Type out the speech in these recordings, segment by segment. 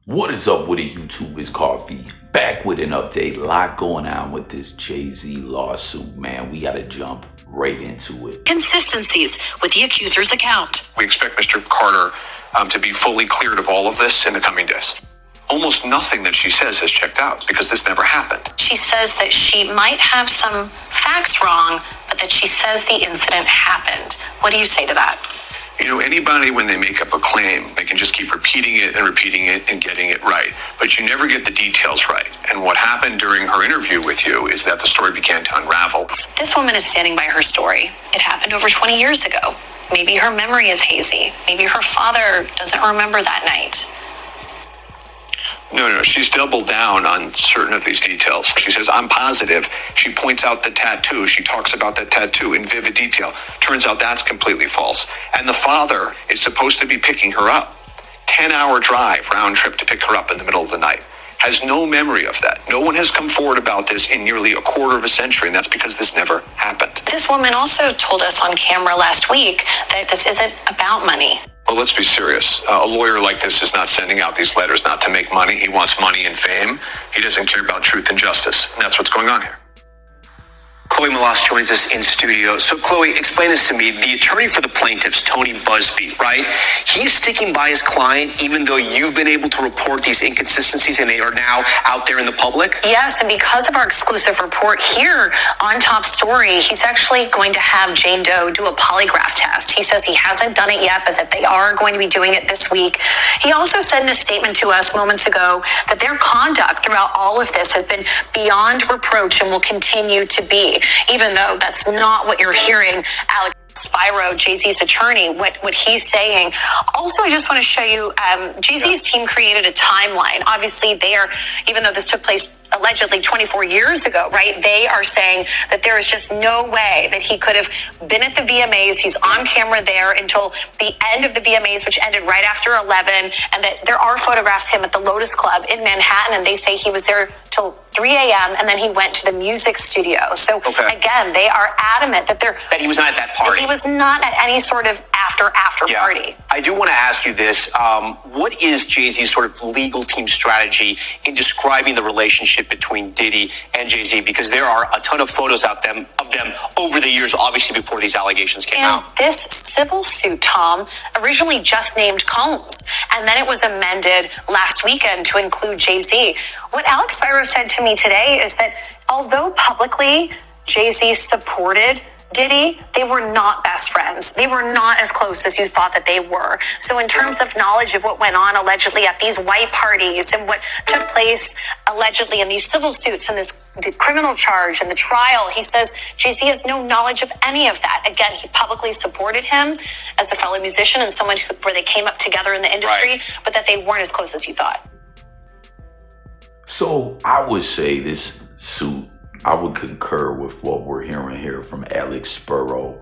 What is up with it, YouTube? It's Coffee. Back with an update. A lot going on with this Jay-Z lawsuit, man. We gotta jump right into it. Inconsistencies with the accuser's account. We expect Mr. Carter to be fully cleared of all of this in the coming days. Almost nothing that she says has checked out because this never happened. She says that she might have some facts wrong, but that she says the incident happened. What do you say to that? You know, anybody, when they make up a claim, they can just keep repeating it and getting it right. But you never get the details right. And what happened during her interview with you is that the story began to unravel. This woman is standing by her story. It happened over 20 years ago. Maybe her memory is hazy. Maybe her father doesn't remember that night. No, she's doubled down on certain of these details. She says, I'm positive. She points out the tattoo. She talks about the tattoo in vivid detail. Turns out that's completely false. And the father is supposed to be picking her up. 10-hour drive, round trip to pick her up in the middle of the night. Has no memory of that. No one has come forward about this in nearly a quarter of a century, and that's because this never happened. This woman also told us on camera last week that this isn't about money. Well, let's be serious. A lawyer like this is not sending out these letters not to make money. He wants money and fame. He doesn't care about truth and justice. And that's what's going on here. Chloe Malas joins us in studio. So Chloe, explain this to me. The attorney for the plaintiffs, Tony Busby, right? He's sticking by his client even though you've been able to report these inconsistencies and they are now out there in the public? Yes, and because of our exclusive report here on Top Story, he's actually going to have Jane Doe do a polygraph test. He says he hasn't done it yet, but that they are going to be doing it this week. He also said in a statement to us moments ago that their conduct throughout all of this has been beyond reproach and will continue to be. Even though that's not what you're hearing, Alex Spiro, Jay-Z's attorney, what he's saying. Also, I just want to show you, Jay-Z's team created a timeline. Obviously, even though this took place allegedly 24 years ago, right? They are saying that there is just no way that he could have been at the VMAs. He's on camera there until the end of the VMAs, which ended right after 11, and that there are photographs of him at the Lotus Club in Manhattan, and they say he was there till 3 a.m., and then he went to the music studio. So again, they are adamant that he was not at that party. He was not at any sort of after party. I do want to ask you this. What is Jay-Z's sort of legal team strategy in describing the relationship between Diddy and Jay-Z? Because there are a ton of photos of them over the years, obviously before these allegations came out. This civil suit, Tom, originally just named Combs, and then it was amended last weekend to include Jay-Z. What Alex Spiro said to me today is that although publicly Jay-Z supported Diddy, they were not best friends. They were not as close as you thought that they were. So in terms of knowledge of what went on allegedly at these white parties and what took place allegedly in these civil suits and the criminal charge and the trial, he says Jay-Z has no knowledge of any of that. Again, he publicly supported him as a fellow musician and someone where they came up together in the industry, but that they weren't as close as you thought. So I would say this suit, I would concur with what we're hearing here from Alex Spiro,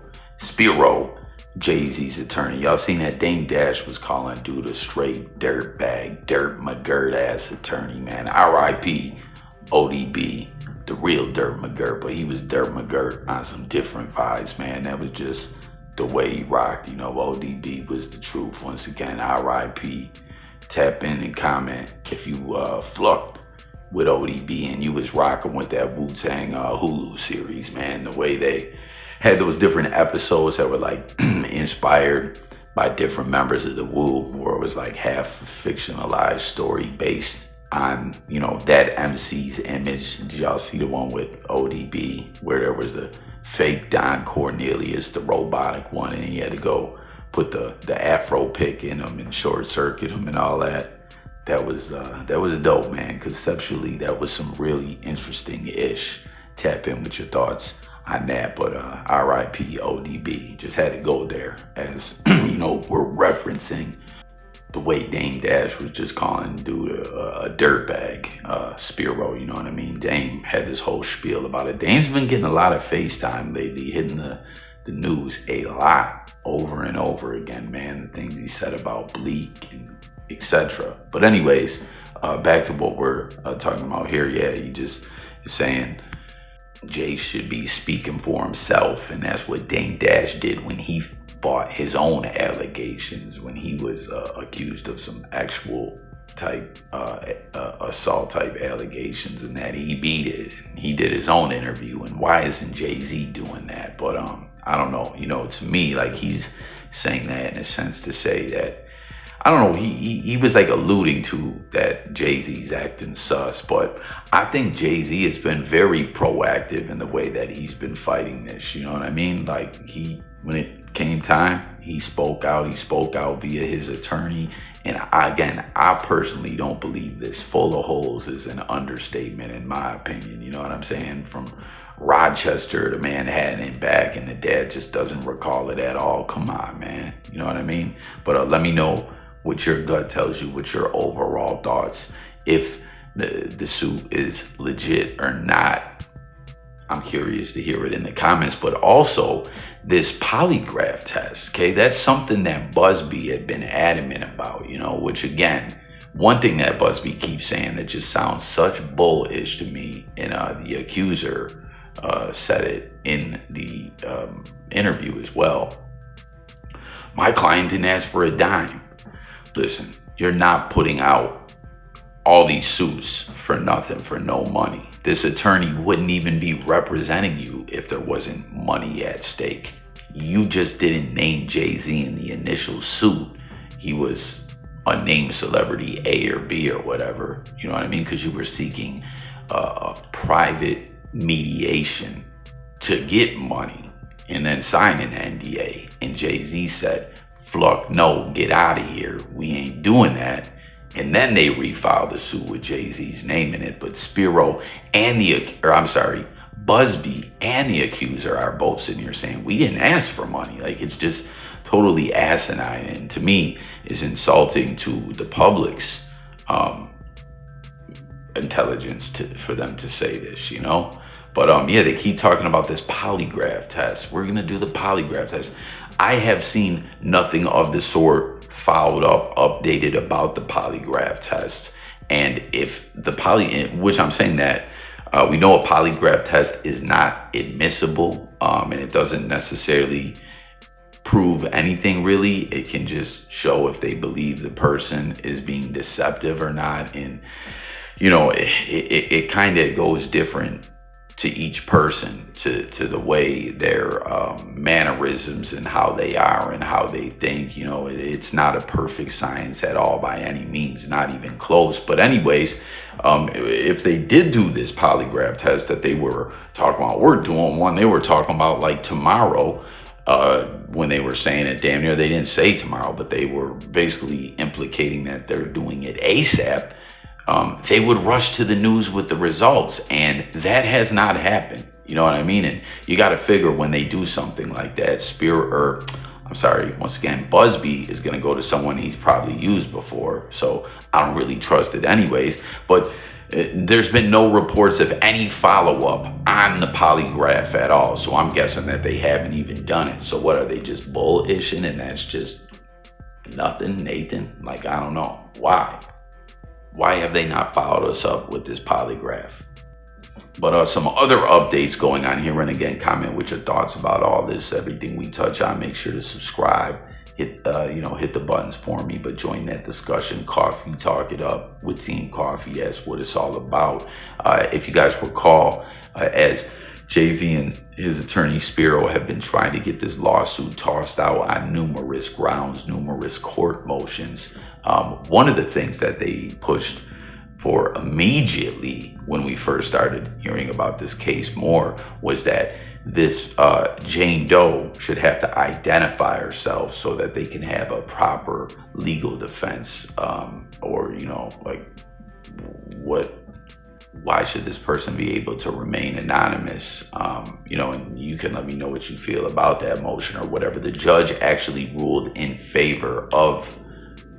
Jay-Z's attorney. Y'all seen that Dame Dash was calling dude a straight dirtbag, dirt McGirt ass attorney, man. R.I.P. ODB, the real Dirt McGirt, but he was Dirt McGirt on some different vibes, man. That was just the way he rocked. You know, ODB was the truth. Once again, R.I.P. Tap in and comment if you flucked with ODB and you was rocking with that Wu-Tang Hulu series, man. The way they had those different episodes that were like inspired by different members of the Wu, where it was like half fictionalized story based on, you know, that MC's image. Did y'all see the one with ODB where there was the fake Don Cornelius, the robotic one, and he had to go put the afro pick in him and short circuit him and all that? That was dope, man. Conceptually, that was some really interesting-ish. Tap in with your thoughts on that. But R.I.P. ODB. Just had to go there. As, you know, we're referencing the way Dame Dash was just calling dude a dirtbag. Spiro, you know what I mean? Dame had this whole spiel about it. Dame's been getting a lot of FaceTime lately, hitting the news a lot over and over again, man. The things he said about Bleak and etc. But anyways, back to what we're talking about here. Yeah, he just is saying Jay should be speaking for himself, and that's what Dame Dash did when he fought his own allegations, when he was accused of some actual type assault type allegations, and that he beat it. He did his own interview, and why isn't Jay-Z doing that? But I don't know. You know, to me, like, he's saying that in a sense to say that, I don't know, he was like alluding to that Jay-Z's acting sus, but I think Jay-Z has been very proactive in the way that he's been fighting this, you know what I mean? Like, when it came time, he spoke out via his attorney. And I personally don't believe this full of holes is an understatement, in my opinion. You know what I'm saying? From Rochester to Manhattan and back, and the dad just doesn't recall it at all. Come on, man. You know what I mean? But let me know what your gut tells you, what your overall thoughts, if the suit is legit or not. I'm curious to hear it in the comments. But also this polygraph test, okay, that's something that Busby had been adamant about, you know, which, again, one thing that Busby keeps saying that just sounds such bullish to me, and the accuser said it in the interview as well. My client didn't ask for a dime. Listen, you're not putting out all these suits for nothing, for no money. This attorney wouldn't even be representing you if there wasn't money at stake. You just didn't name Jay-Z in the initial suit. He was a named celebrity A or B or whatever, you know what I mean? Because you were seeking a private mediation to get money and then sign an NDA. And Jay-Z said, "Fluck, no, get out of here. We ain't doing that." And then they refiled the suit with Jay-Z's name in it. But Busby and the accuser are both sitting here saying, we didn't ask for money. Like, it's just totally asinine, and to me is insulting to the public's intelligence for them to say this, you know? But yeah, they keep talking about this polygraph test. We're gonna do the polygraph test. I have seen nothing of the sort followed up, updated about the polygraph test. And if which I'm saying that we know a polygraph test is not admissible, and it doesn't necessarily prove anything really. It can just show if they believe the person is being deceptive or not. And, you know, it kind of goes different to each person, to the way their mannerisms and how they are and how they think. You know, it's not a perfect science at all by any means, not even close. But anyways, if they did do this polygraph test that they were talking about, we're doing one, they were talking about like tomorrow, when they were saying it damn near, they didn't say tomorrow, but they were basically implicating that they're doing it ASAP. They would rush to the news with the results, and that has not happened. You know what I mean? And you got to figure when they do something like that, once again, Busby is going to go to someone he's probably used before, so I don't really trust it anyways. But there's been no reports of any follow-up on the polygraph at all, so I'm guessing that they haven't even done it. So what, are they just bullishing and that's just nothing, Nathan? Like, I don't know. Why have they not followed us up with this polygraph? But some other updates going on here. And again, comment with your thoughts about all this, everything we touch on. Make sure to subscribe, hit the buttons for me, but join that discussion. Coffee Talk It Up with Team Coffee. That's what it's all about. If you guys recall, as Jay-Z and his attorney Spiro have been trying to get this lawsuit tossed out on numerous grounds, numerous court motions. One of the things that they pushed for immediately when we first started hearing about this case more was that this Jane Doe should have to identify herself so that they can have a proper legal defense, or, you know, like, why should this person be able to remain anonymous? You know, and you can let me know what you feel about that motion or whatever. The judge actually ruled in favor of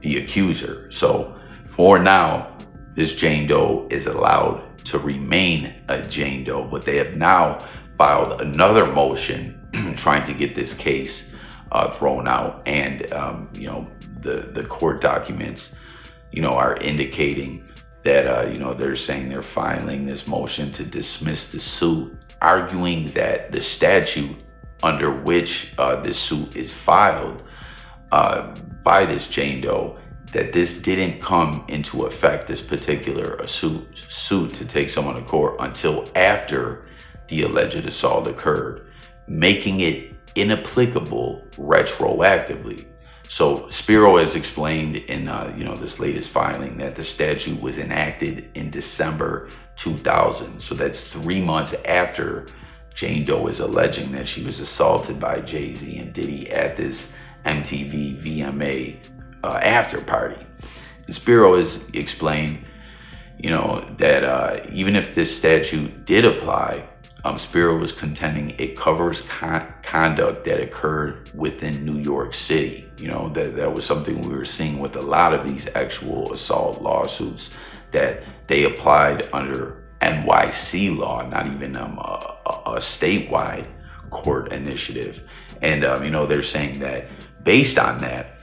the accuser. So for now, this Jane Doe is allowed to remain a Jane Doe, but they have now filed another motion trying to get this case thrown out. And, you know, the court documents, you know, are indicating that, you know, they're saying they're filing this motion to dismiss the suit, arguing that the statute under which this suit is filed by this Jane Doe that this didn't come into effect, this particular suit to take someone to court, until after the alleged assault occurred, making it inapplicable retroactively. So Spiro has explained in this latest filing that the statute was enacted in December 2000. So that's 3 months after Jane Doe is alleging that she was assaulted by Jay-Z and Diddy at this MTV VMA after party. And Spiro has explained, that even if this statute did apply, Spiro was contending it covers conduct that occurred within New York City. That was something we were seeing with a lot of these actual assault lawsuits, that they applied under NYC law, not even a statewide court initiative. And they're saying that based on that,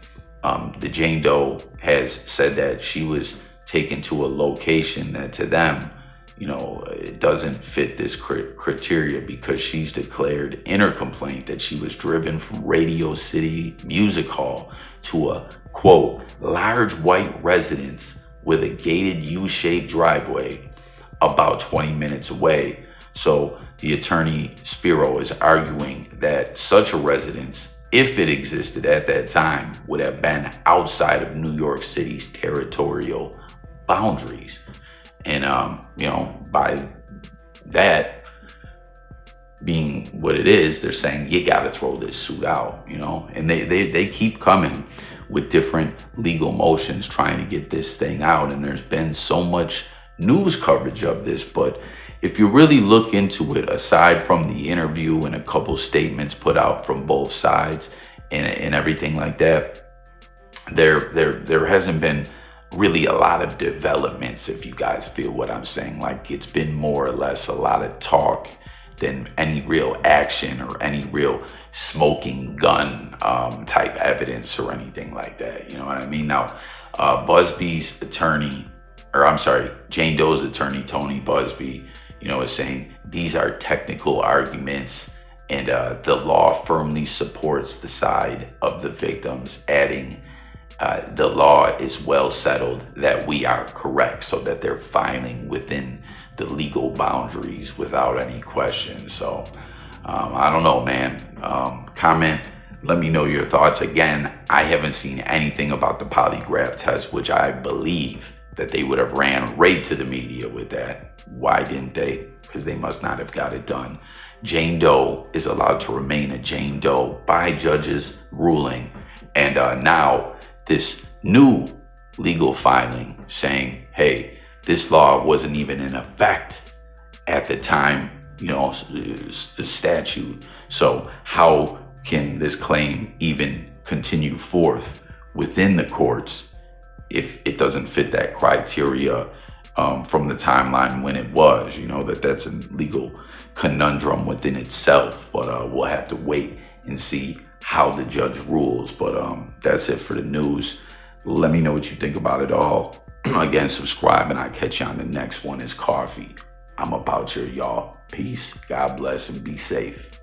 the Jane Doe has said that she was taken to a location that to them, it doesn't fit this criteria, because she's declared in her complaint that she was driven from Radio City Music Hall to a, quote, large white residence with a gated U-shaped driveway about 20 minutes away. So the attorney Spiro is arguing that such a residence, if it existed at that time, would have been outside of New York City's territorial boundaries. And, by that being what it is, they're saying you got to throw this suit out, and they keep coming with different legal motions trying to get this thing out. And there's been so much news coverage of this, but if you really look into it, aside from the interview and a couple statements put out from both sides and everything like that, there hasn't been really a lot of developments, if you guys feel what I'm saying. Like, it's been more or less a lot of talk than any real action or any real smoking gun type evidence or anything like that. You know what I mean? Now, Busby's attorney, Jane Doe's attorney, Tony Busby, is saying these are technical arguments, and the law firmly supports the side of the victims, adding, the law is well settled that we are correct, so that they're filing within the legal boundaries without any question. So I don't know, man. Comment, let me know your thoughts. Again, I haven't seen anything about the polygraph test, which I believe that they would have ran right to the media with that. Why didn't they? Because they must not have got it done. Jane Doe is allowed to remain a Jane Doe by judge's ruling. And now this new legal filing saying, hey, this law wasn't even in effect at the time, the statute. So how can this claim even continue forth within the courts if it doesn't fit that criteria from the timeline when it was? That's a legal conundrum within itself. But we'll have to wait and see how the judge rules. But that's it for the news. Let me know what you think about it all. Again, subscribe, and I'll catch you on the next one. Is coffee. I'm about you, y'all. Peace. God bless, and be safe.